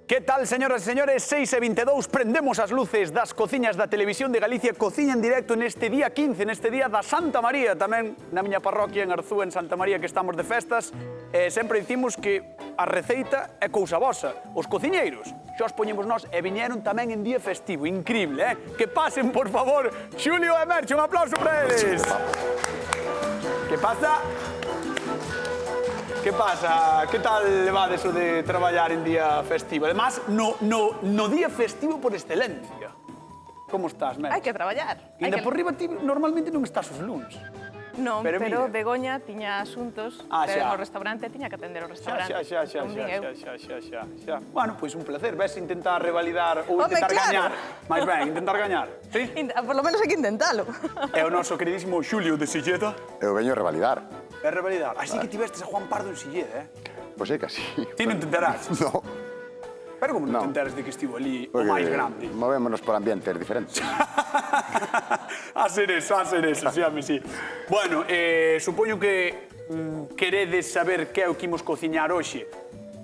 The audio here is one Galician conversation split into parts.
Que tal, señoras e señores? 6:22, prendemos as luces das cociñas da Televisión de Galicia, cociña en directo neste día 15, neste día da Santa María, tamén na miña parroquia en Arzúa, en Santa María, que estamos de festas. Sempre dicimos que a receita é cousa vosa. Os cociñeiros xa os poñemos nós e viñeron tamén en día festivo, increíble, Que pasen, por favor, Xulio e Merche, un aplauso para eles. Que pasa? Que pasa? Que tal levades o de traballar en día festivo? Además, no día festivo por excelencia. Como estás, Merche? Hai que traballar. Ainda por riba, ti normalmente non estás os luns. Non, pero Begoña tiña asuntos no restaurante, tiña que atender o restaurante. Xa. Bueno, pois un placer, ves intentar revalidar ou intentar gañar. Mais ben, intentar gañar, sí? Por lo menos hai que intentalo. É o noso queridísimo Xulio de Silleda. Eu veño a revalidar. É revalidar. Así que tivestes a Juan Pardo en Silleda, Pois é, casi. Ti non te enterás? No. Pero como non te enteras de que estivo ali o máis grande? Movémonos por ambientes diferentes. A ser eso, xame, sí. Bueno, supoño que queredes saber que é o que imos cociñar hoxe.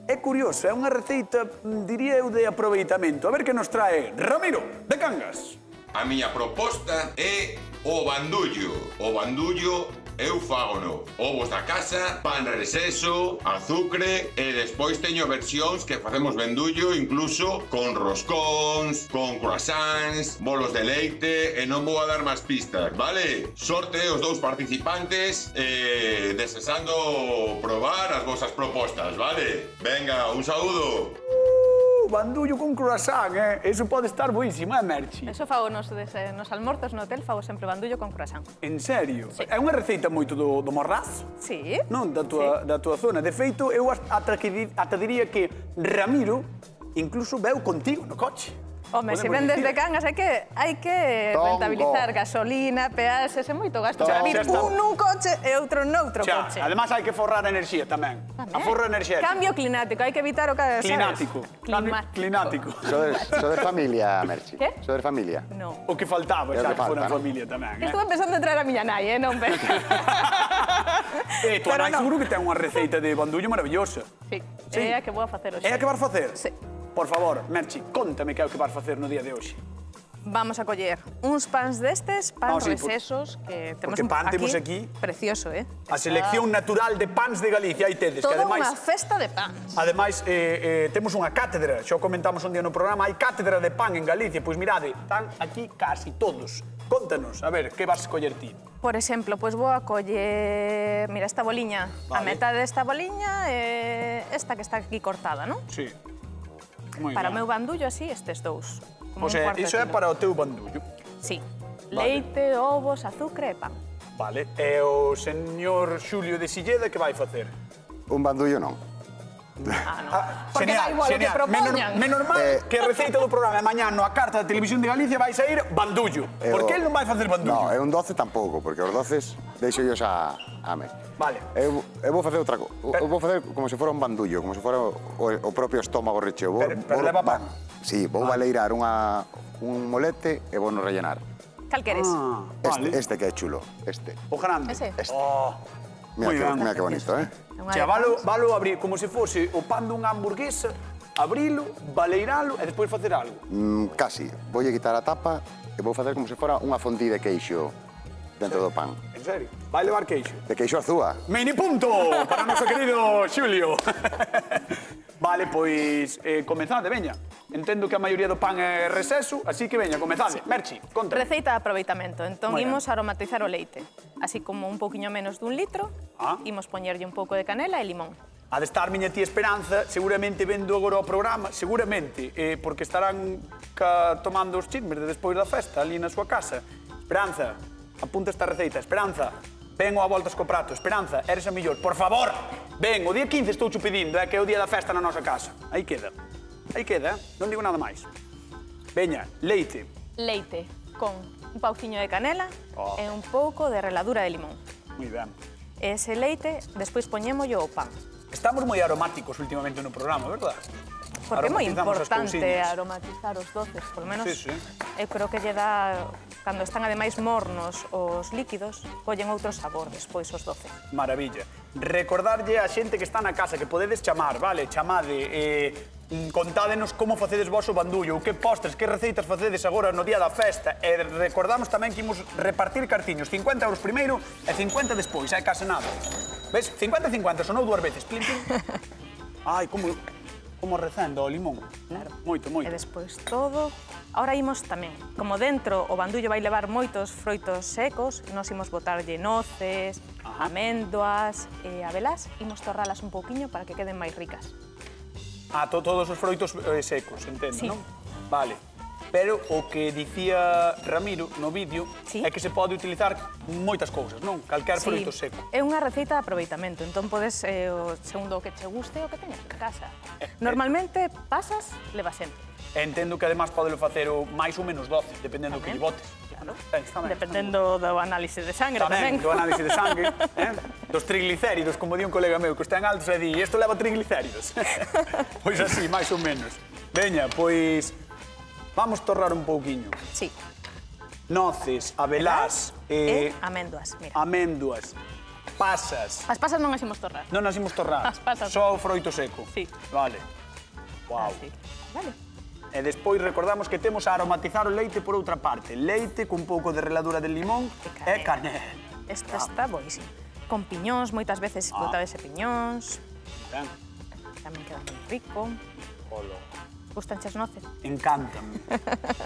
É curioso, é unha receita, diría eu, de aproveitamento. A ver que nos trae Ramiro, de Cangas. A miña proposta é o bandullo. O bandullo eu fágono. Ovos da casa, pan reseso, azucre e despois teño versións que facemos bandullo incluso con roscóns, con croissants, bolos de leite e non vou a dar máis pistas, vale? Sorte os dous participantes desexando probar as vosas propostas, vale? Venga, un saúdo! Bandullo con croissant, Eso pode estar boísimo, Merchi? Eso fago nos almorzos no hotel, fago sempre bandullo con croissant. En serio? Sí. É unha receita moito do Morraz? Sí. Non, da tua zona. De feito, eu ata diría que Ramiro incluso veu contigo no coche. Home, se ven desde Cangas hai que rentabilizar gasolina, peaxes, é moito gasto. Para vir un nun coche e outro noutro coche. Además hai que forrar enerxía tamén. Aforro enerxético. Cambio climático, hai que evitar o que... Climático. Climático. Sodes familia, Merchi? Que? Sodes familia? No. O que faltaba xa que fora familia tamén, Estuve pensando en traer a miña nai, non? Tua nai seguro que ten unha receita de bandullo maravillosa. Sí, é a que vou a facer hoxe. É a que vas facer? Sí. Por favor, Merchi, contame que é o que vas facer no día de hoxe. Vamos a coller uns pans destes, pans resesos, que temos aquí. Precioso, A selección natural de pans de Galicia, aí tedes. Toda unha festa de pans. Ademais, temos unha cátedra, xa o comentamos un día no programa, hai cátedra de pan en Galicia, pois mirade, están aquí casi todos. Contanos, a ver, que vas a coller ti? Por exemplo, pois vou a coller, mira, esta boliña, a metade desta boliña e esta que está aquí cortada, non? Sí. Para o meu bandullo así, estes dous. Pois iso é para o teu bandullo. Sí. Leite, ovos, azucre e pan. Vale. E o señor Xulio de Silleda que vai facer? Un bandullo non. Porque da igual o que propoñan. Menos mal que a receita do programa de mañá no a carta da Televisión de Galicia vai sair bandullo. Porque el non vai facer bandullo. Non, é un doce tampouco, porque os doces deixo a Merchi. Vale. Eu vou facer outra cousa. Eu vou facer como se fora un bandullo, como se fora o propio estómago recheo. Pero leva pan? Sí, vou baleirar un molete e vou no rellenar. Cal queres? Este que é chulo, este. O grande? Ese. Mira que bonito, Xa, valo abrir como se fose o pan dunha hamburguesa, abrilo, baleiralo e despois facer algo. Casi. Voulle quitar a tapa e vou facer como se fora unha fondue de queixo dentro do pan. En serio? Vai levar queixo? De queixo Arzúa. Mini punto para o noso querido Xulio. Vale, pois comezade, veña. Entendo que a maioría do pan é reseso, así que veña, comezade. Merchi, conta. Receita de aproveitamento. Entón, imos aromatizar o leite. Así como un pouquiño menos dun litro, imos poñerlle un pouco de canela e limón. Ha de estar miña tía Esperanza, seguramente vendo agora o programa, seguramente, porque estarán tomando os chismes de despois da festa, ali na súa casa. Esperanza, apunta esta receita. Esperanza, ven a voltas co prato. Esperanza, eres a mellor. Por favor, ven, o día 15 estou chu pedindo, que é o día da festa na nosa casa. Aí queda. Aí queda, non digo nada máis. Veña, leite. Leite con un pauciño de canela e un pouco de reladura de limón. Moi ben. Ese leite, despois poñémoslle o pan. Estamos moi aromáticos últimamente no programa, verdad? Porque é moi importante aromatizar os doces, polo menos eu creo que lle dá, cando están ademais mornos os líquidos, collen outro sabor despois os doces. Maravilla. recordarlle a xente que está na casa que podedes chamar, vale? Chamade, contádenos como facedes vos o bandullo, que postres, que receitas facedes agora no día da festa. E recordamos tamén que imos repartir cartiños, 50 euros primeiro e 50 despois, hai case nada. Ves? 50-50, sonou dúas veces, plim, plim. Ai, como recendo o limón. Moito, moito. E despois todo. Ahora imos tamén, como dentro o bandullo vai levar moitos froitos secos, nós imos botarlle noces, améndoas e abelás, imos torralas un pouquiño para que queden máis ricas. Todos os froitos secos, entendo, Sí. non? Vale. Pero o que dicía Ramiro no vídeo Sí. é que se pode utilizar moitas cousas, non? Calquer froito seco. É unha receita de aproveitamento, entón podes, segundo o que che guste, o que teñas en casa. Normalmente, pasas, leva sempre. Entendo que además podelo facer o máis ou menos doce, dependendo do que lle botes. Claro. Está ben. Dependendo do análise de sangre Tamén, tamén. do análise de sangue, dos triglicéridos, como di un colega meu, que está en altos e di, isto leva triglicéridos. Pois así, máis ou menos. Veña, pois vamos torrar un pouquiño. Sí. Noces, abelás, E améndoas, mira. améndoas, pasas. As pasas non as imos torrar. Non as imos torrar, As pasas. só o froito seco. Sí. Vale. Guau. Así. Vale. E despois recordamos que temos a aromatizar o leite por outra parte. Leite cun pouco de reladura de limón e canela. Esta está boísima. Con piñóns, moitas veces botades piñóns. Ben, Tamén queda moi rico. polo. Gustan as noces? Encántame.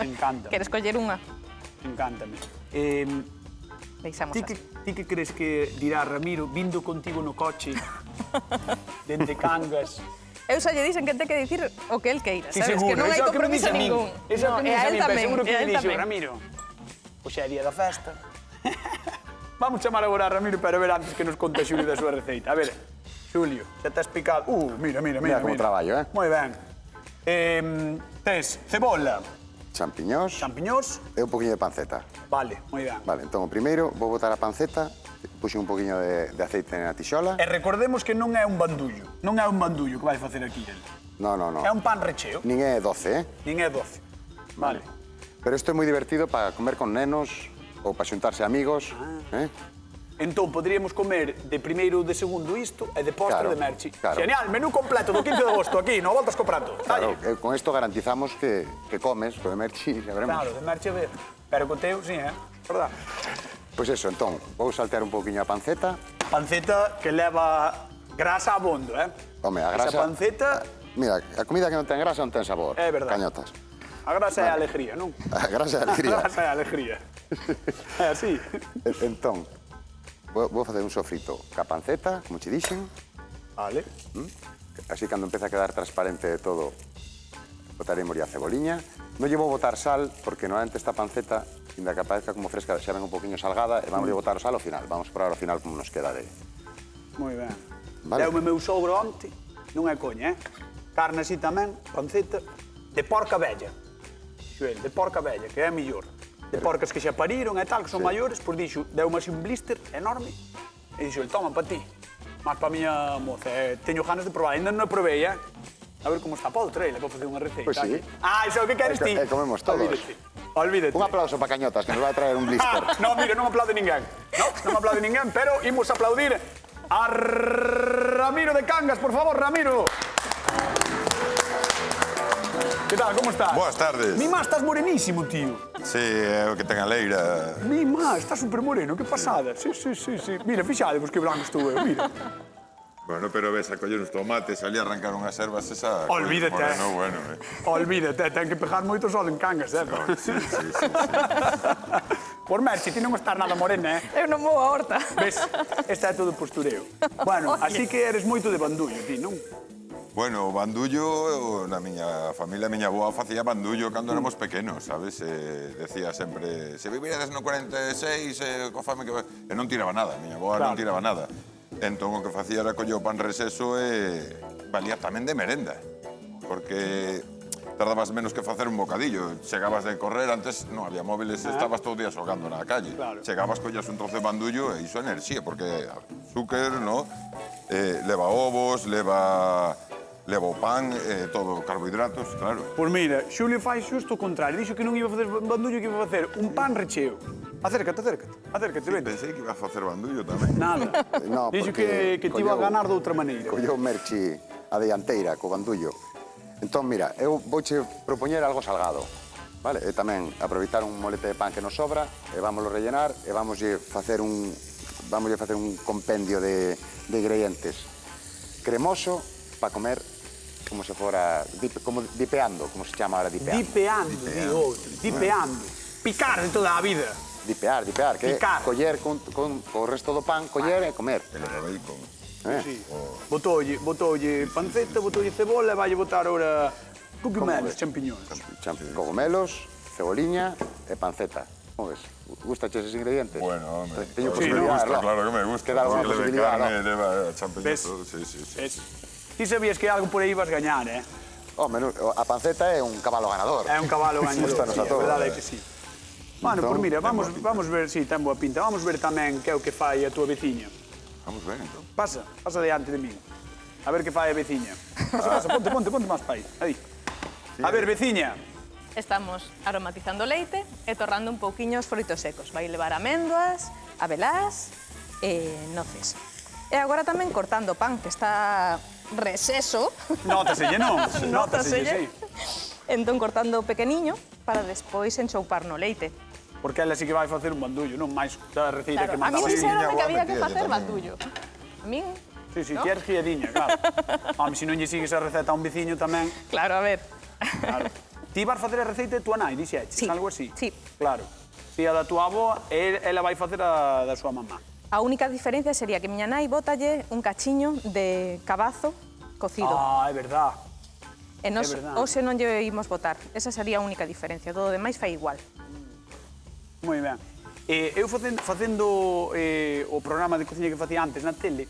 Encántame. Queres coller unha? Encántame. Deixamos Ti así. que crees que dirá Ramiro, vindo contigo no coche, dende Cangas? Eu xa lle dixen que ten que dicir o que el queira, Sí, sabes? seguro, Que non hai iso é o que me compromiso dice a min. ningún. Iso é o que me dice a min, pero seguro que me dixo, tamén. Ramiro, hoxe é día da festa. Vamos chamar agora a Ramiro para ver antes que nos conte Xulio da súa receita. A ver, Xulio, xa te has picado. Mira. Mira como traballo, eh? Moi ben. Tes cebola, Champiñós champiñós, e un poquinho de panceta. vale, moi ben. Vale, entón o primeiro vou botar a panceta, puxo un poquinho de aceite na tixola. E recordemos que non é un bandullo, non é un bandullo que vai facer aquí el. No. É un pan recheo, Nin é doce, nin é doce. Vale. Pero isto é moi divertido para comer con nenos ou para xuntarse amigos, Entón, poderíamos comer de primeiro ou de segundo isto e de postre Claro, de merchi. claro. Genial, menú completo do 15 de agosto aquí, no Voltas co Prato. Claro, Dalle. con isto garantizamos que comes, co de merchi, ya veremos. Claro, de merchi a ver. Pero co teu, sí, verdad? Pois eso, entón, vou saltear un pouquiño a panceta. Panceta que leva grasa abondo, Home, a Esa grasa... panceta, Mira, a comida que non ten grasa non ten sabor. É verdade. Cañotas. a grasa é a alegría, non? A grasa é A alegría. grasa é a alegría. É así. Entón, vou facer un sofrito ca panceta, como che dixen. Vale. Así, cando empeza a quedar transparente de todo, botaremos a ceboliña. Non lle vou botar sal, porque normalmente esta panceta, inda que aparezca como fresca, xa ven un poquinho salgada, e vamos a botar o sal ao final. Vamos probar ao final como nos queda de... Moi ben. Vale. Deume meu sogro onte, non é coña, Carne así tamén, panceta, de porca vella. Xuel, de porca vella, que é a mellor. De porcas que xa pariron e tal, que son maiores, pois dixo, deume así un blister enorme, e dixo, toma, pa ti. Mas pa miña moza, teño ganas de probar, ainda non a provei, A ver como está, podo traerle para facer unha receita. Pois sí. aquí. Iso é o que queres ti. E comemos todos. Olvídate. Un aplauso para Cañotas, que nos vai a traer un blister. No, mira, non aplaude ninguén. Non aplaude ninguén, pero imos aplaudir a Ramiro de Cangas, por favor, Ramiro. Que tal, como estás? Boas tardes. Mima, estás morenísimo, tío. Sí, é o que ten a leira. Mima, estás super moreno, que pasada. Sí. Mira, fixadevos que branco estou eu, mira. Bueno, pero ves a coller uns tomates, ali arrancar unhas ervas esa... Olvídate, Bueno, Olvídate, ten que pegar moito sol en Cangas, Sí. Por merche, ti non estar nada morena, Eu non vou a horta. Ves, esta é todo postureo. Bueno, así que eres moito de bandullo, ti, non? Bueno, o bandullo, na miña familia, a miña boa facía bandullo cando éramos pequenos, sabes? Decía sempre, se viviredes no 46, co fame que... E non tiraba nada, a miña boa non tiraba nada. Entón, o que facía era coller o pan reseso e valía tamén de merenda. Porque tardabas menos que facer un bocadillo. Chegabas de correr, antes non había móviles, estabas todo o día xogando na calle. Claro. Chegabas, collas un trozo de bandullo e iso é enerxía, porque azúcar, no? Leva ovos, leva Leva o pan, todo carbohidratos, claro. Pois mira, Xulio fai xusto o contrario. Dixo que non iba a facer bandullo, que iba a facer un pan recheo. Acércate, vete. Pensei que iba a facer bandullo tamén. Nada. No, Dixo porque que te iba a ganar de outra maneira. Colleu Merchi a dianteira co bandullo. Entón, mira, eu vouche propoñer algo salgado, vale? E tamén aproveitar un molete de pan que nos sobra e vámoslo rellenar e vámoslle facer un compendio de ingredientes cremoso para comer como se fora, como dipeando, como se chama ahora dipeando. Dipeando. Picar de toda a vida. Dipear, que Picar. é coller con o resto do pan, coller e comer. E leva bacon. Sí. Botoulle panceta, botoulle cebola e vai botar ahora cogumelos, champiñóns. Cogumelos, ceboliña e panceta. Como ves? Gustache esos ingredientes? Bueno, hombre. Teño Sí, me posibilidad, gusta, ¿no? claro que me gusta. Queda alguna Porque leva posibilidad, carne, ¿no? leva champiñóns, Ves? todo, sí. Ti sabías que algo por aí vas gañar, eh? Home, a panceta é un cabalo ganador. É un cabalo gañador. Gústanos a sí, todos. A verdade é que sí. Bueno, Entón, pois mira, vamos ver, si ten boa pinta. Vamos ver tamén que é o que fai a túa veciña. Vamos ben, entón. Pasa diante de mí. A ver que fai a veciña. Pasa, ponte máis pa aí. A ver, veciña. Estamos aromatizando o leite e torrando un pouquiño os froitos secos. Vai levar améndoas, abelás e noces. E agora tamén cortando o pan, que está reseso. Nótaselle, non? Nótaselle. sí. Entón cortando pequeniño para despois enchoupar no leite. Porque ela sí que vai facer un bandullo, non máis da receita Claro, que a min mandaba. dixeronme que boa había que metida, facer tamén. bandullo. A min, Sí, ¿no? ti eres guiadiña, claro. Home, se non lle sigues a receta a un veciño tamén, claro, a ver. claro. Ti vas facer a receita de tua nai, dixeches, Sí, algo así? sí. Claro. Ti a da tua avó, e ela vai facer a da súa mamá. A única diferencia sería que miña nai botalle un cachiño de cabazo cocido. Ah, é verdad. E nos é verdad. hoxe non lle imos botar. Esa sería a única diferencia. Todo o demais fai igual. Moi ben. Eu facendo o programa de cociña que facía antes na tele,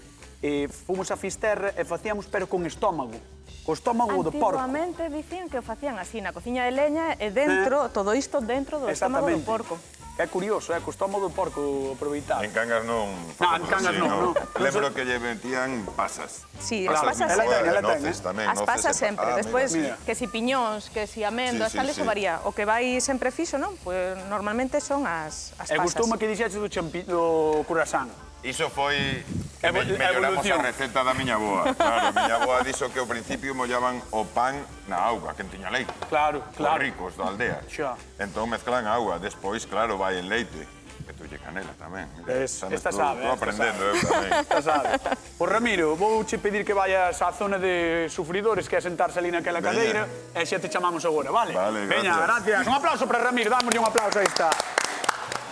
fomos a Fisterra e facíamos pero con estómago. Co estómago do porco. Antiguamente dicían que o facían así na cociña de leña e dentro, todo isto dentro do estómago do porco. É curioso, co estómago do porco aproveitar. En Cangas non. En Cangas así, non. Lembro que lle metían pasas. Sí, Claro, as pasas ela sempre. ten, ela ten, Noces tamén. As noces pasas e- sempre. Ah, Despois, mira. que si piñóns, que si améndoas, Sí, sí, tal, eso sí. varía. O que vai sempre fixo, non? Pois normalmente son as E pasas. gustoume que dixeches do croissant. Iso foi que Evolución. melloramos a receta da miña boa. Claro, a miña boa dixo que ao principio mollaban o pan na auga, que tiña leite. Claro, Os claro. ricos da aldea. Xa. Entón mezclan auga, despois, claro, vai en leite. E tulle canela tamén. Esta sabe, Estou esta aprendendo, sabe. eu tamén. Xa sabe. Pois Ramiro, vouche pedir que vayas á zona de sufridores, que é sentarse ali naquela Veña. cadeira, e xa te chamamos agora, vale? Vale, Veña, gracias. gracias. Un aplauso para Ramiro, dámoslle un aplauso, aí está.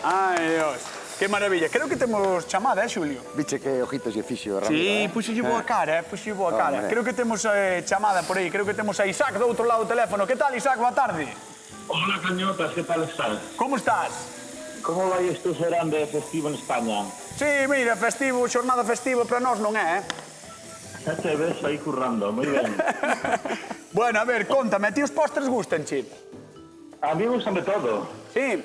Ai, Dios. Que maravilla. Creo que temos chamada, Xulio? Biche que ojitos lle fixo, Ramiro, Sí, puxelle boa cara, puxelle boa cara. Hombre. Creo que temos chamada por aí, creo que temos a Isaac do outro lado do teléfono. Que tal, Isaac? Boa tarde. Hola, cañotas, ¿qué tal estás? Como estás? ¿Cómo va este serán de festivo en España? Sí, mira, festivo, xornada festiva para nós non é, Ya te ves ahí currando, muy bien. Bueno, a ver, contame, a ti os postres gustanche? A mí me gusta de todo. Sí.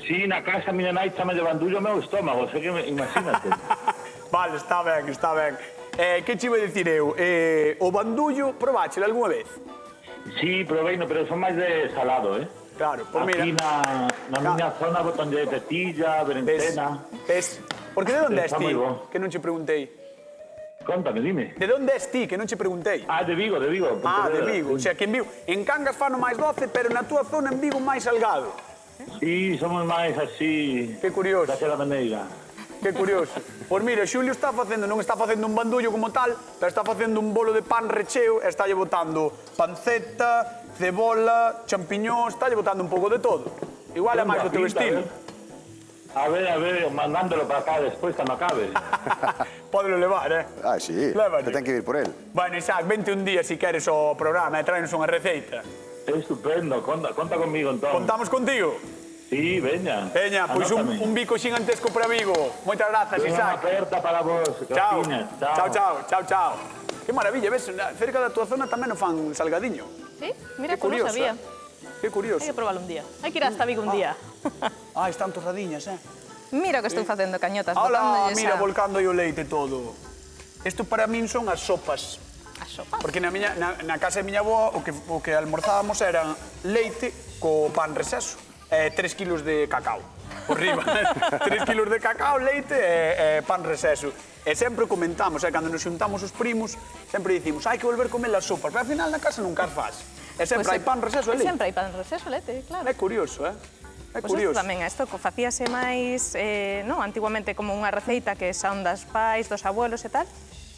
Sí, na casa miña nai chama de bandullo o meu estómago, sei que imagínate. Vale, está ben, está ben. Que che iba a dicir eu? O bandullo, probáchelo algunha vez? Sí, probei, no, pero son máis de salado, eh? Claro, pois mira. Aquí na miña zona botan de petilla, Ves, berenjena. ves. Porque de onde és Está ti? moi bo. Que non che preguntei. Contame, dime. De onde és ti? Que non che preguntei. Ah, de Vigo, de Vigo. Ah, de Pontevedra, Vigo. O sí. sea, que en Vigo. En Cangas fano máis doce, pero na túa zona en Vigo máis salgado. Sí, somos máis así, Que curioso. daquela maneira. Que curioso. Pois mira, Xulio non está facendo un bandullo como tal, pero está facendo un bolo de pan recheo e estálle botando panceta, cebola, champiñóns, estálle botando un pouco de todo. Igual é máis do teu Pinta, estilo. A ver, mandándolo para acá despois cando acabe. Pódelo levar, Ah, sí, Lévalle. te ten que ir por él. Bueno, Isaac, vente un día si queres o programa e traenos unha receita. Estupendo, conta conmigo entón. Contamos contigo. Sí, veña. Veña, pois Anótame. un bico xigantesco para Vigo. Moitas grazas, Unha Isaac. aperta para vos. Chao. Cociña. Chao. Que maravilla, ves? Cerca da túa zona tamén o fan salgadiño. Sí, mira, Que pues non curioso, sabía. Que curioso. Hai que probarlo un día. Hai que ir hasta Vigo un día. Ah, están torradiñas, Mira o que estou facendo, cañotas, Hola, botándolles mira, a... volcando o leite todo. Isto para min son as sopas. As sopa. Porque na casa de miña avó o que almorzábamos era leite co pan reseso e 3 kilos de cacao por riba. 3 kilos de cacao, leite e pan reseso. E sempre comentamos, cando nos xuntamos os primos, sempre dicimos, hai que volver comer as sopas, pero ao final na casa nunca as faz. E sempre hai pan reseso e leite. Sempre hai pan reseso e leite, claro. É curioso, É Pois curioso. isto tamén, isto facíase máis, antiguamente como unha receita que son das pais, dos abuelos e tal,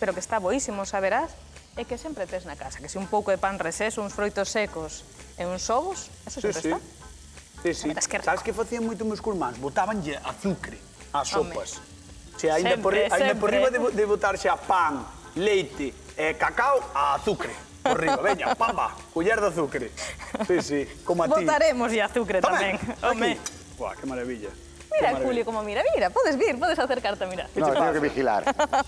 pero que está boísimo, saberás, e que sempre tes na casa, que se un pouco de pan reseso, uns froitos secos e uns ovos, eso sempre está. Sí. Verás que rico. Sabes que facían moito meus curmáns? Botabanlle azúcar ás Home. sopas. Se ainda por Sempre. riba de botarse a pan, leite e cacao, a azúcar. Por riba, veña, pamba, culler de azúcar. Sí, como a ti. Botaremos e azúcar tamén. Home. Buah, que maravilla. Mira, Julio, como mira, podes vir, podes acercarte a mirar. No, teño que vigilar.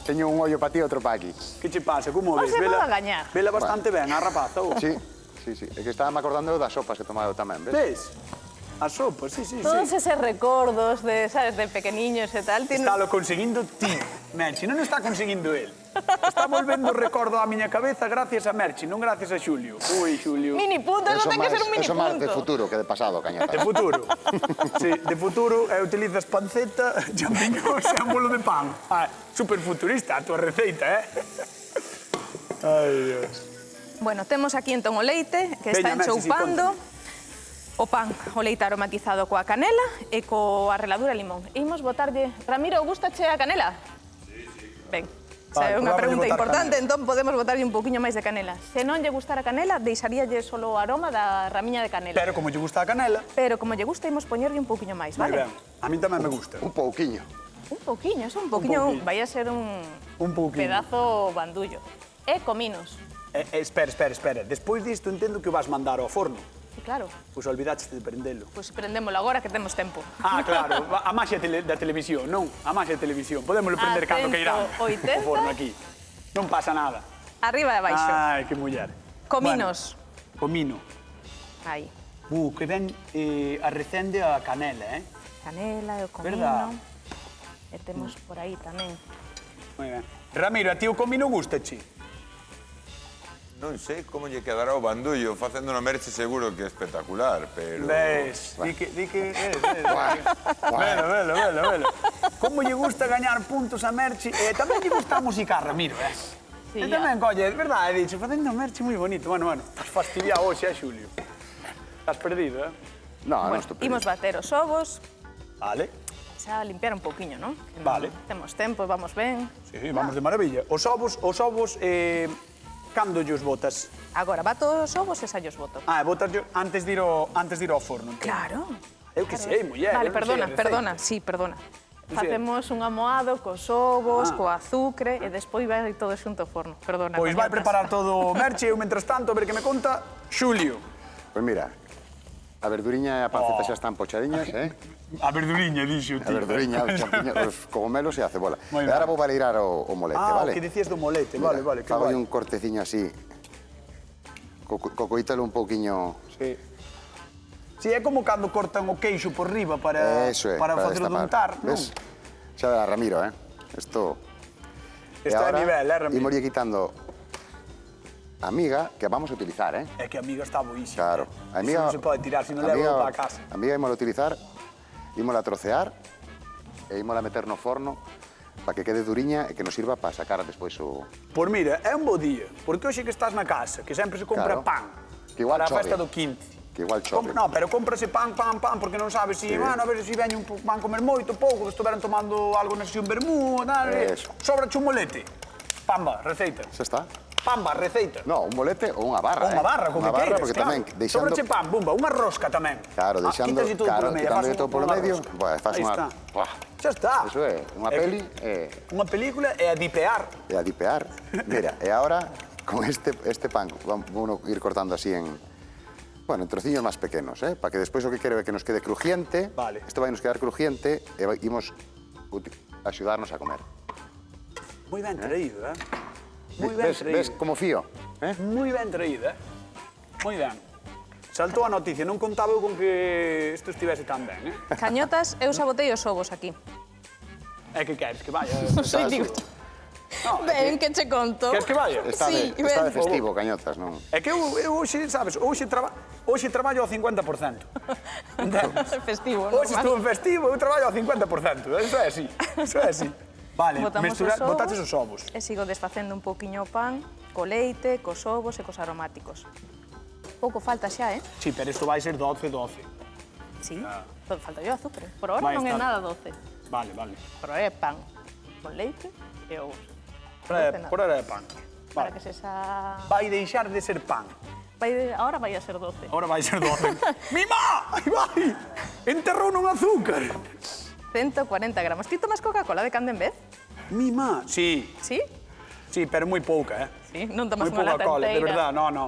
Teño un ollo para ti e outro para aquí. Que che pasa? Como ves? Os vou a gañar. Vela bastante ben, a rapaza. Sí. É que estaba me acordando das sopas que tomaba eu tamén, ves? Ves? As sopas, sí. Todos eses recordos de, sabes, de pequeniños e tal. Está lo conseguindo ti, Merchi, non está conseguindo él. Está volvendo o recordo á miña cabeza gracias a Merchi, non gracias a Xulio. Ui, Xulio. Mini punto, eso ten que ser un mini Eso máis de punto. futuro que de pasado, cañata. De futuro. Sí, de futuro utilizas panceta, champiñóns e un bolo de pan. Super futurista a tua receita, Ai, Dios. Bueno, temos aquí entón o leite, que está Veña, Merchi, enchoupando. sí, O pan, o leite aromatizado coa canela e coa reladura de limón. Imos botarlle... Ramiro, gustache a canela? Sí. Ben, Vale, é unha vamos pregunta botar importante, canela. entón podemos botarlle un poquinho máis de canela. Se non lle gustara a canela, deixaríalle solo o aroma da ramiña de canela. Pero como lle gusta a canela, Pero como lle gusta, imos poñerlle un poquinho máis, moi vale? ben. A mí tamén me gusta. Un pouquiño. Un poquinho, eso, un poquinho. Vai a ser un pouquiño. pedazo bandullo. E cominos. Espera. Despois disto entendo que o vas mandar ao forno. E claro, Pois olvidaste de prendelo. pois prendémolo agora que temos tempo. Claro, a maxia da televisión, non? A maxia da televisión. Podémoslo prender cando Atento, queirán. 80. O forno aquí. Non pasa nada. Arriba e abaixo. Ai, que muller. Cominos. Bueno, comino. Aí. Que ben arrecende a canela, Canela e o comino. Verdad. E temos por aí tamén. Moi ben. Ramiro, a ti o comino gustache? Non sei como lle quedará o bandullo, facendo unha merche seguro que é espectacular, pero... Ves, di que Velo. Como lle gusta gañar puntos a Merchi, e tamén lle gusta a musicar, Ramiro, Sí, E tamén, colle, é verdade, dixe, facendo a Merchi moi bonito. Bueno, estás fastidiado hoxe, Xulio. Estás perdido, No, non Bueno, estou imos bater os ovos, Vale, xa limpiar un poquinho, non? Que non Vale. Temos tempo, vamos ben. sí, vamos de maravilla. Os ovos, cando llos botas? Agora, bato os ovos e xa llos boto. Botas antes de ir ao forno. entón. Claro. Eu que sei, muller. Vale, eu non sei a perdona, receita. sí, perdona. Non sei. Facemos un amoado cos ovos, co azúcar e despois vai todo xunto ao forno. Perdona. Pois vai cañatas. preparar todo o Merchi, eu, mentras tanto, a ver que me conta, Xulio. Pois mira, a verduriña e a panceta xa están pochadiñas, A verduriña, dixo, A verduriña, os champiñones, os cogomelos e a cebola. Moi E ben. agora vou valeirar o molete, vale? O que dicías do molete, Mira, vale, que fago guai. un corteciño así, co coitelo un pouquiño... Sí. Sí, é como cando cortan o queixo por riba para Eso é, facelo destapar. untar, non? Ves? Xa verá, Ramiro, Isto... Está a nivel, Ramiro? Imos quitando a miga que vamos a utilizar, É que a amiga está boísima. Claro. A Iso miga... non se pode tirar, se non levo para casa. A miga ímola utilizar, ímola trocear e ímola meter no forno para que quede duriña e que nos sirva para sacar despois o... Pois mira, é un bo día, porque hoxe que estás na casa, que sempre se compra Claro. pan Que igual para a chove. festa do 15. Que igual chove. No, pero cómprase pan, porque non sabes se, bueno, a ver se veñen van comer moito, pouco, que estuveran tomando algo na sesión vermú, tal, Eso. sobra chumolete. Pamba, receita. Xa está? Pamba, receita. No, un bolete ou unha barra, Unha barra, co que Unha barra, queiras, porque claro. tamén deixando... Sobrache pan, bumba, unha rosca tamén. Claro, deixando... Quítaslle todo polo medio, quitándole faz todo polo unha medio, rosca. pues, faz Aí unha... está. Buah, Xa está. Eso é, unha peli Unha película e a dipear. e a dipear. Mira, e agora, con este pan, vamos a ir cortando así en... Bueno, en trociños máis pequenos, para que despois o que quere é que nos quede crujiente. Vale. Isto vai nos quedar crujiente e imos axudarnos a comer. Moi ben traído, Moi ben Ves, traído. ves como fío? Moi ben traído, Moi ben. Saltou a noticia, non contaba eu con que isto estivese tan ben, Cañotas, eu xa botei os ovos aquí. É que queres, que vaya. Non sei, digo. Ben, que che conto. Queres que vaya? Está Sí, de ben. festivo, cañotas, non? É que eu hoxe, sabes, hoxe traballo ao 50%. Entendes? Festivo, Hoxe normal. estou en festivo, eu traballo ao 50%. Eso é así, eso é así. Vale, Botamos os ovos, botaches os ovos. e sigo desfacendo un pouquiño o pan co leite, cos ovos e cos aromáticos. Pouco falta xa, eh? Sí, pero isto vai ser 12-12. Sí, todo falta yo azúcar. Por ahora Vai non é estar. nada doce. Vale, vale. Por ahora é pan con leite e ovos. Por hora de pan. Para Vale. que se sa... Vai deixar de ser pan. Ahora vai a ser 12. Ahora vai ser 12. Mima! Aí vai! Enterrou nun azúcar. 140 gramos. Ti tomas Coca-Cola de cando en vez? Mima! Sí, Sí? sí, pero moi pouca, eh? Sí, non tomas Moi unha pouca lata cola, de enteira. verdad, no. No.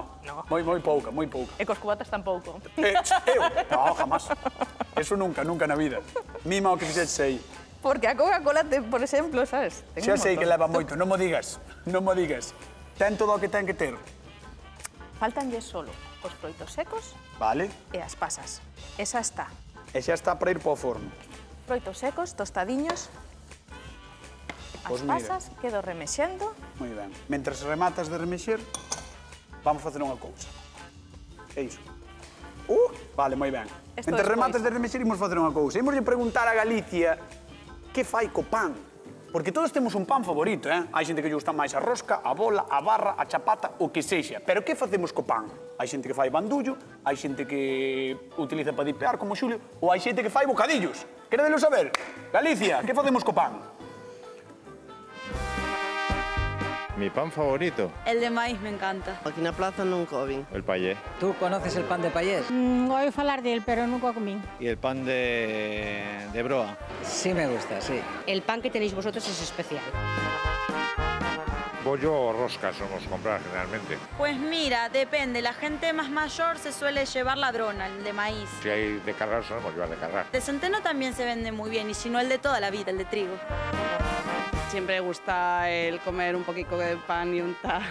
Moi pouca, moi pouca. E cos cubatas tampouco. Eu? No, jamás. Eso nunca na vida. Mima o que fixetes aí. Porque a Coca-Cola, por exemplo, sabes? Ten Xa un sei que montón. leva moito, non mo digas. Ten todo o que ten que ter. Faltanlle solo os froitos secos Vale? e as pasas. Esa está. E xa está para ir para o forno. Froitos secos, tostadiños. As Pois mira. pasas quedo remexendo. Moi ben. Mentres rematas de remexer, vamos facer unha cousa. É iso. Vale, moi ben. Esto Mentres despois. rematas de remexer, imos facer unha cousa. Imos preguntar a Galicia que fai co pan. Porque todos temos un pan favorito, eh? Hai xente que lle gusta máis a rosca, a bola, a barra, a chapata, o que sexa. Pero que facemos co pan? Hai xente que fai bandullo, hai xente que utiliza para dipear, como Xulio, ou hai xente que fai bocadillos. Queredelo saber? Galicia, que facemos co pan? Mi pan favorito, El de maíz me encanta. Aquí na plaza nunca o vin. el payé. ¿Tú conoces el pan de payés? Oí falar del, pero nunca o comí. Y el pan de broa. Sí me gusta, sí. El pan que tenéis vosotros es especial. Bollo o rosca somos comprar generalmente. Pues mira, depende. La gente más mayor se suele llevar la brona, el de maíz. Si hay de cargar, solemos llevar de cargar. De centeno también se vende muy bien, y si no el de toda la vida, el de trigo. Siempre gusta el comer un poquito de pan e untar.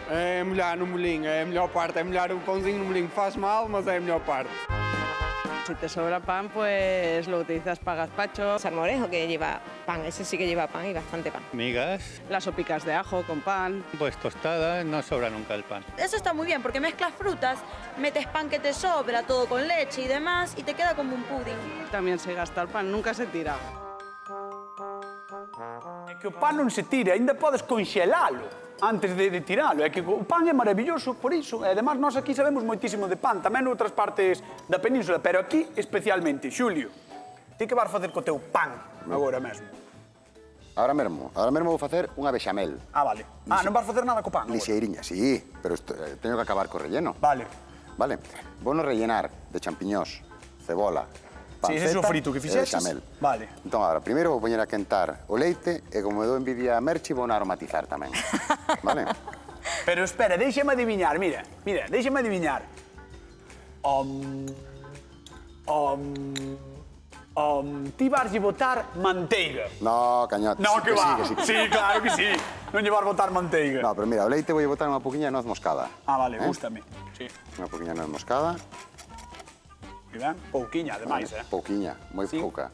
É melhor no molinho, é a melhor parte. É melhor o pãozinho no molinho, faz mal, mas é a melhor parte. Si te sobra pan, pues lo utilizas para gazpacho. Salmorejo que lleva pan, ese sí que lleva pan y bastante pan. Migas, Las sopicas de ajo con pan. pues tostada, no sobra nunca el pan. Eso está muy bien, porque mezclas frutas, metes pan que te sobra, todo con leche y demás, y te queda como un pudding. También se gasta el pan, nunca se tira. É que o pan non se tira, ainda podes conxelalo antes de tiralo. É que o pan é maravilloso por iso. E además, nós aquí sabemos moitísimo de pan, tamén noutras partes da península, pero aquí especialmente. Xulio, ti que vas facer co teu pan agora mesmo? Ahora mesmo vou facer unha bechamel. Ah, vale. Ah, non vas facer nada co pan agora? Lixeiriña, sí, pero teño que acabar co relleno. Vale. Vale, vou no rellenar de champiñós, cebola, Sí, ese panceta sofrito que e fixeches. bechamel. Vale. Entón, agora, primeiro vou poñer a quentar o leite e como me dou envidia a Merchi, vou na aromatizar tamén. Vale? Pero espera, déixame adiviñar, mira, déixame adiviñar. Ti varlle botar manteiga. No, cañote. No, que va. Sí. Sí, claro que sí. Non lle vas botar manteiga. No, pero mira, o leite vou botar unha poquinha de noz moscada. Ah, vale, gústame. Sí. Unha poquinha de noz moscada. Que ben? Pouquiña, ademais, Pouquiña, moi Sí. pouca.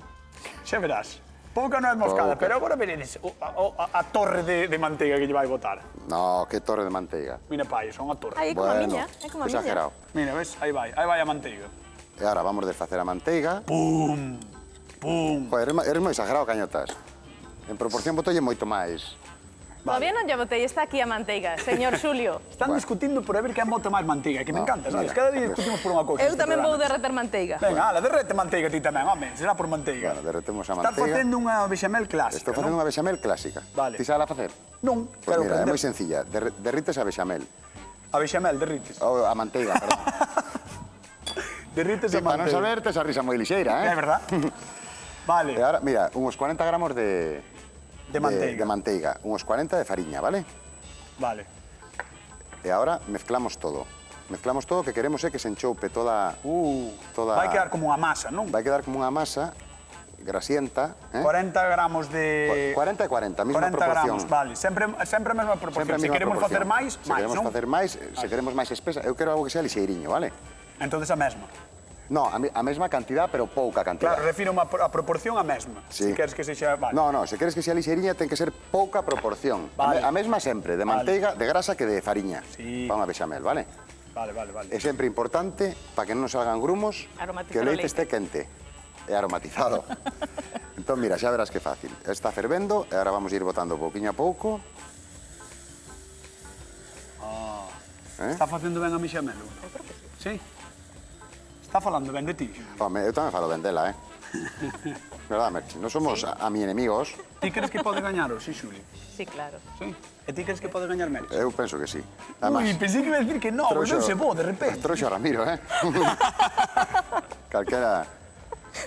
Xa verás. Pouca non é moscada, Pouca. pero agora veredes a torre de manteiga que lle vai botar. No, que torre de manteiga. Mira, pai, son a torre. Aí como a miña, é como a miña. exagerado. Mira, ves? Aí vai a manteiga. E agora vamos desfacer a manteiga. Pum! Joder, eres moi exagerado, cañotas. En proporción botolle moito máis. Todavía non lle botei, está aquí a manteiga, señor Xulio. Están discutindo por a ver quen bota máis manteiga, que me encanta, sabes? mira. Cada día discutimos por unha cousa. Eu neste tamén vou programa. derreter manteiga. Venga, ala, derrete manteiga ti tamén, home, será por manteiga. Bueno, derretemos a Estás manteiga. facendo unha bechamel clásica, Estou facendo non? unha bechamel clásica. Vale. Ti sabes a facer? Non, Pois quero mira, é aprender. moi sencilla. Derrites a bechamel. A bechamel, derrites. Ou a manteiga, perdón. Derrites a Sí, para non manteiga. saber, tes a risa moi lixeira, É verdad? Vale, E agora, mira, uns 40 gramos de manteiga. de manteiga, uns 40 de fariña, vale? Vale. E agora mezclamos todo. Mezclamos todo, que queremos é que se enchoupe toda... toda... Vai quedar como unha masa, non? Vai quedar como unha masa grasienta, 40 gramos de... 40 e 40, mesma 40 proporción. gramos, vale. Sempre a mesma proporción. Sempre a Se mesma queremos proporción. facer máis, Se queremos non? facer máis, se queremos máis espesa, eu quero algo que sea lixeiriño, vale? Entonces a mesma. No, a mesma cantidad, pero pouca cantidad. Claro, refiro a proporción a mesma. Sí. Se queres que sexa... Vale. No, se queres que sea lixeriña, ten que ser pouca proporción. Vale. A mesma sempre, de manteiga, de grasa que de fariña. Sí. Para unha bechamel, vale? Vale. É sempre importante, para que non nos salgan grumos, Aromatizar que o o leite leite. este quente e aromatizado. Entón, mira, xa verás que fácil. Está fervendo e agora vamos a ir botando pouquiño a pouco. Está facendo ben a mexamel? Eu creo que sí. Sí? Está falando ben de ti? Home, eu tamén falo ben dela, Verdad, Merchi? Non somos a mi enemigos. Ti crees que pode gañar o sí, Xuli? Sí, claro. Sí. E ti crees que pode gañar Merchi? Eu penso que sí. Ui, pensei que iba a decir que no, non se vou, de repente. Trouxo a Ramiro, Calquera...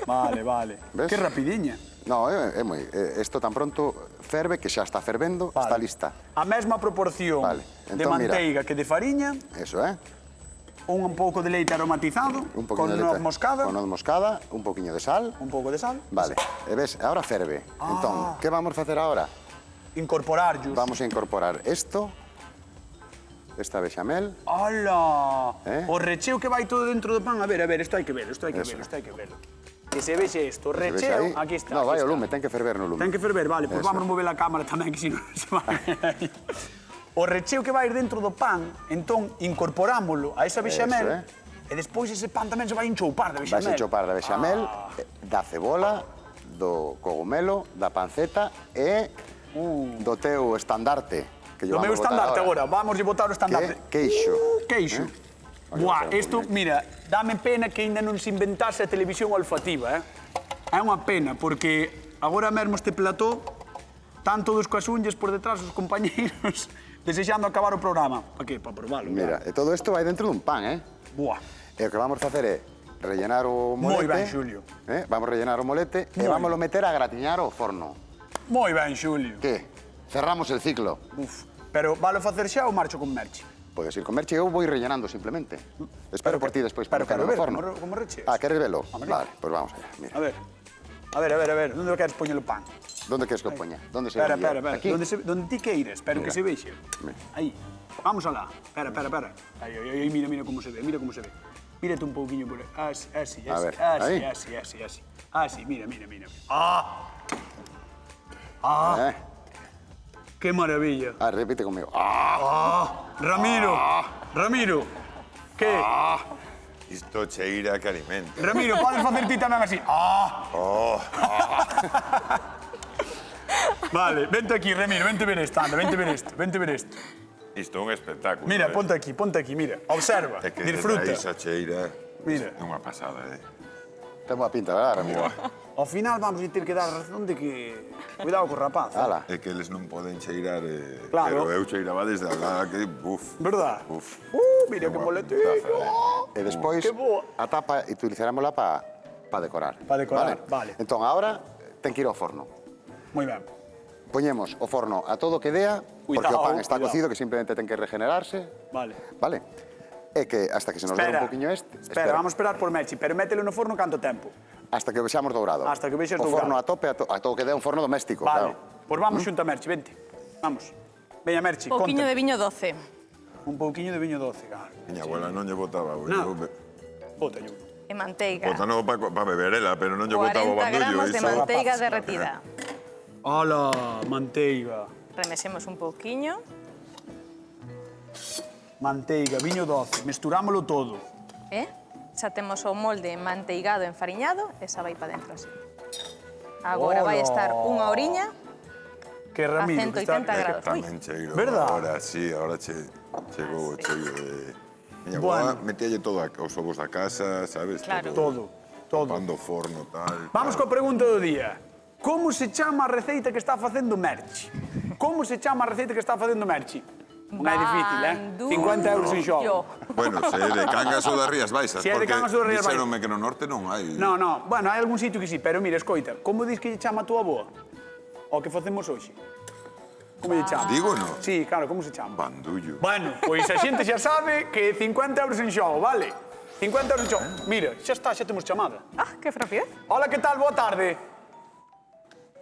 Vale. Ves? Que rapidiña. No, é moi... Isto tan pronto ferve, que xa está fervendo, está lista. A mesma proporción de Entón, manteiga que de fariña, Eso, un pouco de leite aromatizado, Un con poquinho de noz leite moscada, con noz moscada, un poquinho de sal. un pouco de sal. Vale, e ves, agora ferve. Entón, que vamos facer agora? Incorporarllos. Vamos a incorporar esta bechamel. ¡Hala! O recheo que vai todo dentro do pan. A ver, isto hai que verlo. Que se vexe isto. Se vexe Recheo, aí. aquí está. No, vai aquí o está. lume, ten que ferver no lume. Ten que ferver, vale, pois Eso. vamos mover a cámara tamén, que si non se vai aí. O recheo que vai ir dentro do pan, entón, incorporámoslo a esa bechamel, e despois ese pan tamén se vai enchoupar da bechamel. Vais a chopar da bechamel, da cebola, do cogumelo, da panceta e do teu estandarte. Que Do meu estandarte agora, vamos botar o estandarte. Queixo. Queixo. Buah, isto, mira, dame pena que ainda non se inventase a televisión olfativa, É unha pena, porque agora mesmo este plató, están todos coas unhas por detrás os compañeiros desexando acabar o programa. Para que? Para probalo. Mira, e todo isto vai dentro dun pan, Buah. E o que vamos facer é rellenar o molete. Moi ben, Xulio. Vamos rellenar o molete e vamos lo meter a gratiñar ao forno. Moi ben, Xulio. Que? Cerramos el ciclo. Pero vale facer xa ou marcho con Merchi? Podes ir con Merche, eu vou rellenando simplemente. Espero por ti despois para meterlo no forno. Como recheas. Queres velo? Vale, pois vamos allá, mira. A ver. Onde queres poñer o pan? Onde queres que o poña? Onde se Espera. Aquí? Donde ti queires, espero que se vexe. Aí. Vamos alá. Espera. Aí, mira como se ve, Mírate un pouquiño por aí. Así. A ver, aí. Así, mira. Que maravilla. Repite conmigo. Ramiro. Que? Isto cheira que alimenta. Ramiro, podes facer ti tamén así. Vale, vente aquí, Ramiro, vente ver isto, anda, vente ver isto. Isto é un espectáculo. Mira, ponte aquí, mira. Observa, É que disfruta. esa cheira Mira. é unha pasada, Ten boa pinta, verdad, Ramiro? Ao final vamos a ter que dar razón de que... Cuidado co rapaz. É que eles non poden cheirar, Claro. pero eu cheiraba desde alá que, buf. Verdad? Buf. Mira que moletín. E despois, a tapa utilizarémola para decorar. Para decorar, vale. Entón, agora, ten que ir ao forno. Moi ben. Poñemos o forno a todo que dea, porque o pan está cocido, que simplemente ten que regenerarse. Vale. Vale? E que hasta que se nos dé un poquinho Espera, vamos a esperar por Merchi, pero mételo no forno canto tempo? Hasta que o vexamos dourado. Hasta que o vexas O dourado. forno a tope, a todo que dea un forno doméstico, Vale, claro. pois vamos xunto a Merchi, vente. Vamos. Veña, Merchi, Un pouquiño conta. de viño doce. Un pouquiño de viño doce, claro. Miña abuela non lle botaba. Bota yo. E manteiga. Bota non para beber ela, pero non lle 40 botaba o bandullo. gramos de manteiga derretida. Hola, manteiga. Remesemos un pouquiño. Manteiga, viño doce, mesturámolo todo. Xa temos o molde manteigado enfariñado e xa vai para dentro así. Agora vai estar unha horiña Que Ramiro, a 180 grados. Tamén cheiro. Verdad? Ahora sí, ahora chegou o cheiro de... Miña Bueno. abuela metíalle todo os ovos da casa, sabes? Claro. Todo. O pan do forno, tal. Vamos coa pregunta do día. Como se chama a receita que está facendo Merchi? Como se chama a receita que está facendo Merchi? Non é difícil, 50 euros en xogo. Bueno, se é de Cangas ou das Rías Baixas, Se é de porque Cangas ou das Rías Baixas. dixeronme que no norte non hai. No, bueno, hai algún sitio que sí, pero mira, escoita, como dis que lle chama a túa boa? O que facemos hoxe? Como lle chama? Digo no? Sí, claro, como se chama? Bandullo. Bueno, pois a xente xa sabe que 50 euros en xogo, vale? 50 euros en xogo. Mira, xa está, xa temos chamada. Que rapidez. Hola, que tal? Boa tarde.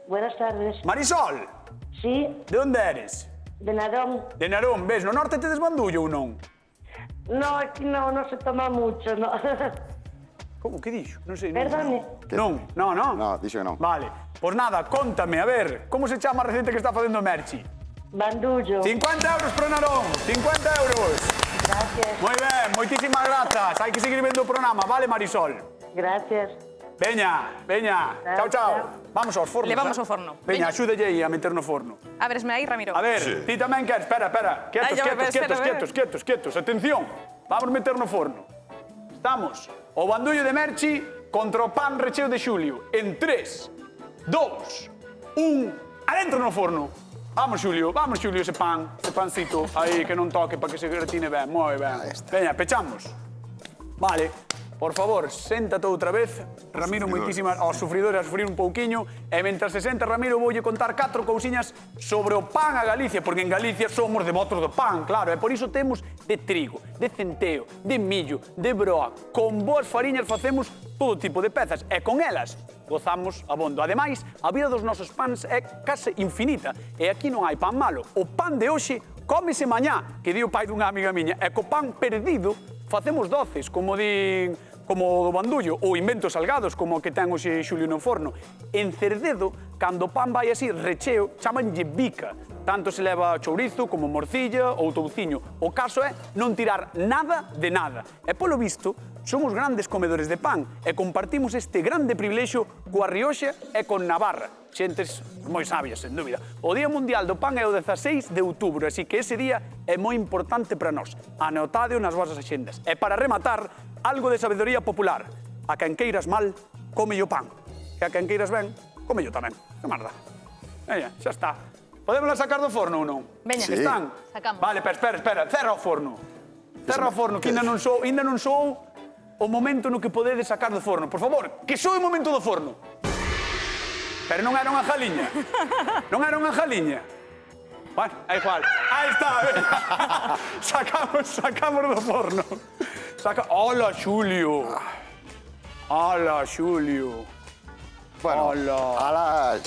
Buenas tardes. Marisol. Sí. De onde eres? De Narón. De Narón, ves, no norte tedes bandullo ou non? No, aquí no se toma mucho, no. Como, que dixo? Non sei. Perdone. Non, non. No, dixo que non. Vale. Pois nada, contame, a ver, como se chama a receta que está facendo Merchi? Bandullo. 50 euros para Narón, 50 euros. Gracias. Moi ben, moitísimas grazas. Hai que seguir vendo o programa, vale, Marisol? Gracias. Veña. Chao, chao. Vamos aos fornos. Levamos ao forno. Veña, axúdelle aí a meter no forno. Ábresme aí, Ramiro. A ver, ti tamén queres, espera. Quietos. Atención, vamos meter no forno. Estamos, o bandullo de Merchi contra o pan recheo de Xulio. En 3, 2, 1, adentro no forno. Vamos, Xulio, ese pancito aí que non toque para que se gratine ben, moi ben. Veña, pechamos. Vale, por favor, séntate outra vez. Ramiro, moitísimas aos sufridores a sufrir un pouquiño. E mentras se senta Ramiro, voulle contar 4 cousiñas sobre o pan a Galicia, porque en Galicia somos devotos do pan, claro, e por iso temos de trigo, de centeo, de millo, de broa. Con boas fariñas facemos todo tipo de pezas e con elas gozamos abondo. Ademais, a vida dos nosos pans é case infinita e aquí non hai pan malo. O pan de hoxe cómese mañá, que di o pai dunha amiga miña, e co pan perdido facemos doces, como o bandullo, ou inventos salgados, como o que ten hoxe Xulio no forno. En Cerdedo, cando o pan vai así recheo, chamanlle bica. Tanto se leva chourizo como morcilla ou touciño. O caso é non tirar nada de nada. E polo visto, somos grandes comedores de pan e compartimos este grande privilexio coa Rioxa e con Navarra. Xentes moi sabias, sen dúbida. O Día Mundial do Pan é o 16 de outubro, así que ese día é moi importante para nós. Anotádeo nas vosas axendas. E para rematar, algo de sabedoría popular. A quen queiras mal, come o pan. E a quen queiras ben, come tamén. Que marda. Xa está. Podémosla sacar do forno ou non? Veña. Están? Sacamos. Vale, espera. Cerra o forno. Cerra o forno, que ainda non sou o momento no que podedes sacar do forno. Por favor, que soe o momento do forno. Pero non era unha jaliña. Non era unha jaliña. Bueno, é igual. Aí está, sacamos do forno. Hola, Xulio. Bueno, ala...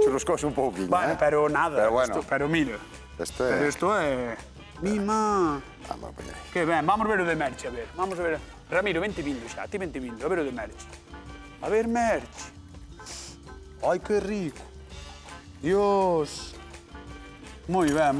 Churruscose un pouquinho, Vale, pero nada. Pero bueno. Pero mira. Pero isto é... Mima... Vamos a poñer aí. Que ben, vamos ver o de Merchi, a ver. Vamos a ver... Ramiro, vente vindo xa, ti vente vindo, a ver o de Merchi. A ver, Merchi. Ai, que rico. Dios. Moi ben.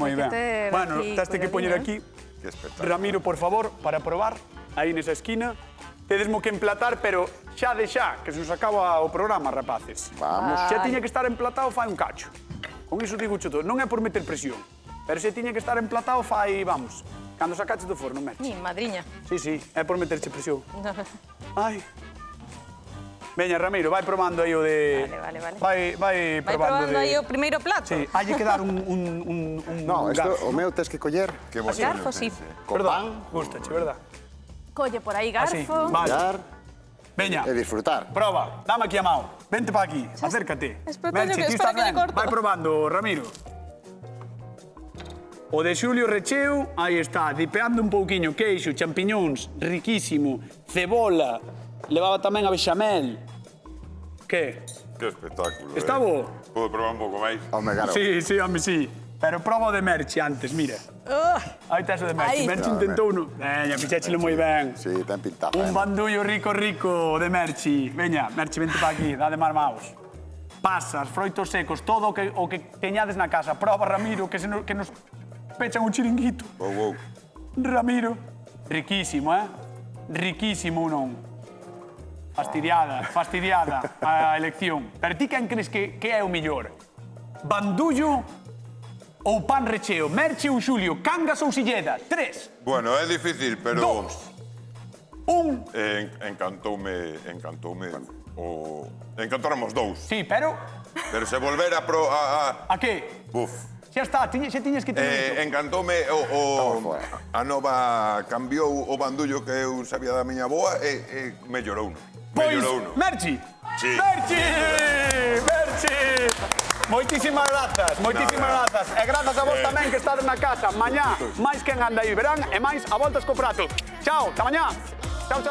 Bueno, teste que poñer aquí. Que espectáculo. Ramiro, por favor, para probar, aí nesa esquina. Tedesmo que emplatar, pero xa de xa, que se nos acaba o programa, rapaces. Vamos. Xa tiña que estar emplatado, fai un cacho. Con iso digo todo. Non é por meter presión, pero se tiña que estar emplatado, fai, vamos, cando sacaches do forno, Merchi. Mi madriña. Sí, é por meterche presión. Ai. Veña, Ramiro, vai probando aí o de... Vale. Vai probando de... aí o primeiro plato. Sí, hai que dar un No, garfo. o meu tes que coller. Que vos Garfo, sí. Perdón, gustache, verdad? Colle por aí garfo. Así, vale. Dar Veña, e disfrutar. proba, dame aquí a mão. Vente para aquí, acércate. Espera Merchi, que ti espera estás que lle ben? corto. Vai probando, Ramiro. O de Xulio recheo, aí está, dipeando un pouquiño, queixo, champiñóns, riquísimo, cebola, levaba tamén a bechamel. Que? Que espectáculo. Está bo? Podo probar un pouco máis? Home, claro. Sí, home, sí. Pero proba o de Merchi antes, mira. Aí tes o de Merchi. Aí. Merchi intentou uno. Veña, fixéchelo moi ben. Sí, ten pinta. Un bandullo rico de Merchi. Veña, Merchi, vente para aquí, dade máis maus. Pasas, froitos secos, todo o que teñades na casa. Proba, Ramiro, que nos pechan un chiringuito. Wow. Ramiro. Riquísimo, Riquísimo, non? Fastidiada a elección. Pero ti quen crees que é o mellor? Bandullo ou pan recheo? Merchi ou Xulio? Cangas ou Silleda? 3. Bueno, é difícil, pero... 2. 1. Encantáramos dous. Sí, pero... Pero se volver a... A que? Buf. Xa está, xa tiñes que ter... Encantoume a nova cambiou o bandullo que eu sabía da miña boa e mellorouno. Pois, Merchi! Sí. Merchi! Moitísimas grazas. E grazas a vos tamén que estades na casa. Mañá, máis quen anda aí, verán, e máis a voltas co prato. Chao, ata mañá. Chao.